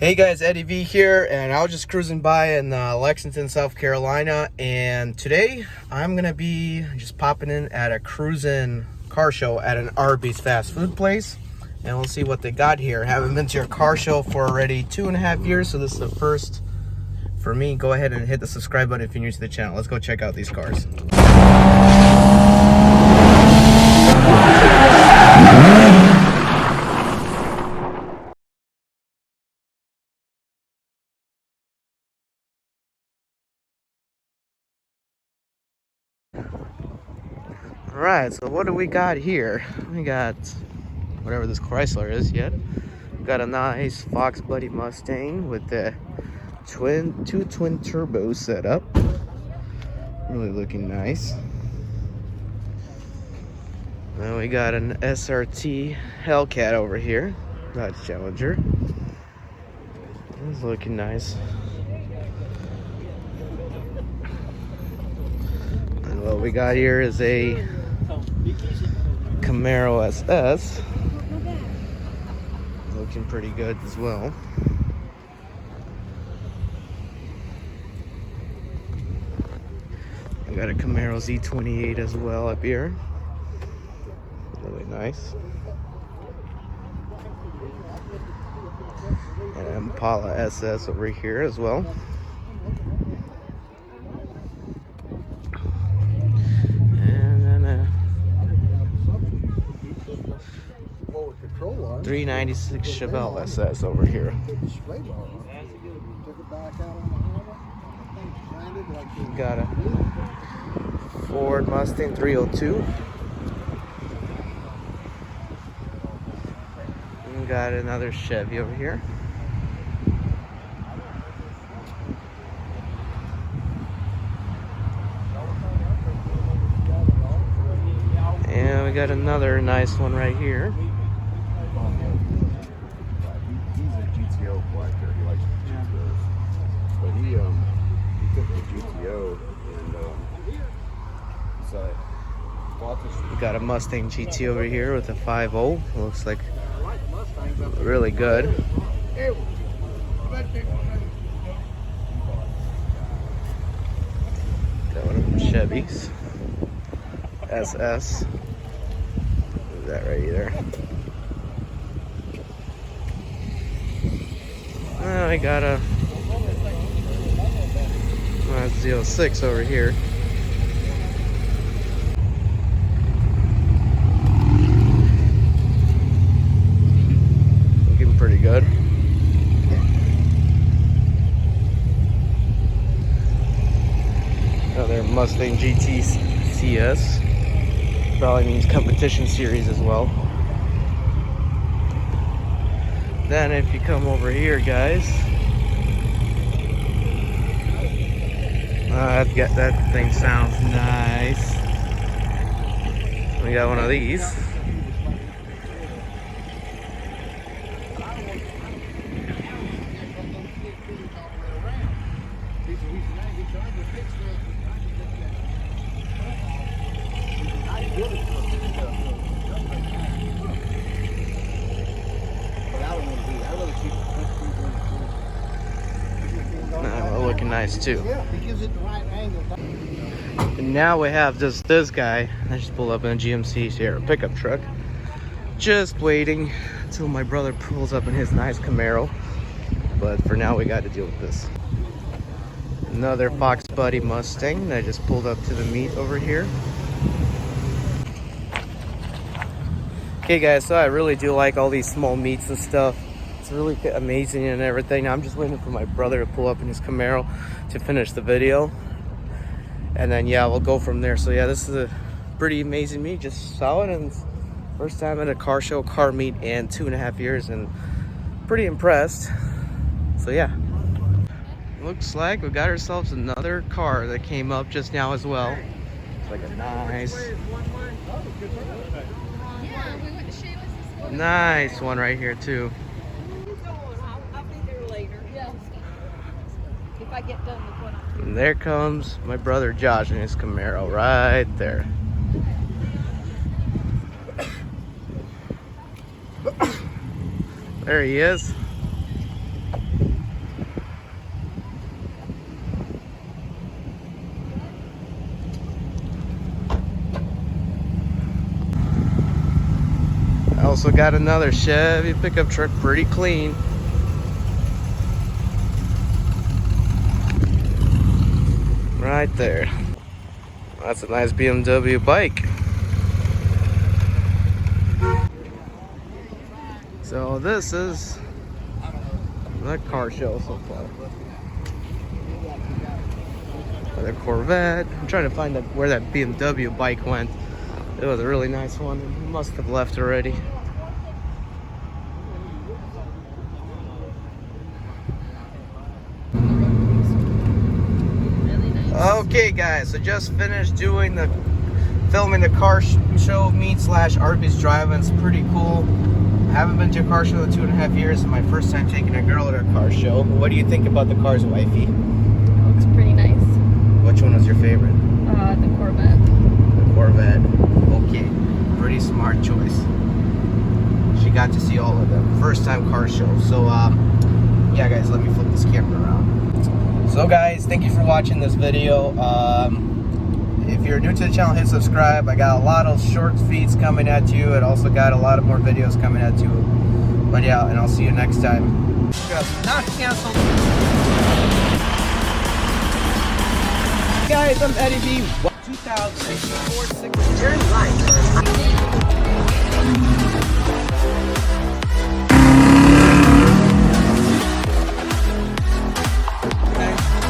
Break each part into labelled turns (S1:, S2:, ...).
S1: Hey guys, Eddie V here, and I was just cruising by in Lexington, South Carolina, and today I'm gonna be just popping in at a cruising car show at an Arbys fast food place, and we'll see what they got here. Haven't been to a car show for already 2.5 years, so this is the first for me. Go ahead and hit the subscribe button if you're new to the channel. Let's go check out these cars. Alright, so what do we got here? We got whatever this Chrysler is yet. We got a nice Fox Buddy Mustang with the two twin turbo setup. Really looking nice. Then we got an SRT Hellcat over here. Dodge Challenger. It's looking nice. And what we got here is a Camaro SS. Looking pretty good as well. I got a Camaro Z28 as well up here. Really nice. And an Impala SS over here as well. And then a 396 Chevelle SS over here. Got a Ford Mustang 302. And got another Chevy over here. And we got another nice one right here.
S2: He's a GTO collector. He likes GTOs. But he took the GTO and so I bought this.
S1: We got a Mustang GT over here with a 5.0. Looks like really good. Got one of them Chevys. SS. Is that right there? I got a Z06 over here. Looking pretty good. Another Mustang GT CS. Probably means competition series as well. Then if you come over here, guys, that thing sounds nice. We got one of these. Looking nice too. And now we have this guy. I just pulled up in a GMC Sierra pickup truck. Just waiting until my brother pulls up in his nice Camaro. But for now we got to deal with this. Another Fox Buddy Mustang that I just pulled up to the meet over here. Okay guys, so I really do like all these small meets and stuff. It's really amazing and everything. I'm just waiting for my brother to pull up in his Camaro to finish the video. And then yeah, we'll go from there. So yeah, this is a pretty amazing meet. Just saw it and first time at a car show, car meet in 2.5 years, and pretty impressed. So yeah. Looks like we got ourselves another car that came up just now as well. It's like a nice one right here too.
S3: I'll be there later. If I get done with what I'm doing.
S1: And there comes my brother Josh in his Camaro right there. There he is. also got another Chevy pickup truck, pretty clean. Right there. That's a nice BMW bike. So this is the car show so far. The Corvette. I'm trying to find where that BMW bike went. It was a really nice one. It must have left already. Okay guys, so just finished doing filming the car show meet / Arbys drive-in. It's pretty cool. I haven't been to a car show in 2.5 years. It's my first time taking a girl at a car show. What do you think about the cars, wifey?
S3: Looks pretty nice.
S1: Which one was your favorite?
S3: The Corvette.
S1: The Corvette. Okay, pretty smart choice. She got to see all of them. First time car show. So yeah guys, let me flip this camera around. So guys, thank you for watching this video. If you're new to the channel, hit subscribe. I got a lot of short feeds coming at you. And also got a lot of more videos coming at you. But yeah, and I'll see you next time. Not canceled. Guys, I'm Eddie B. 2004 turn right.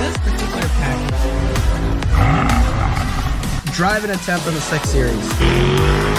S1: This particular package, driving attempt on the 6 Series.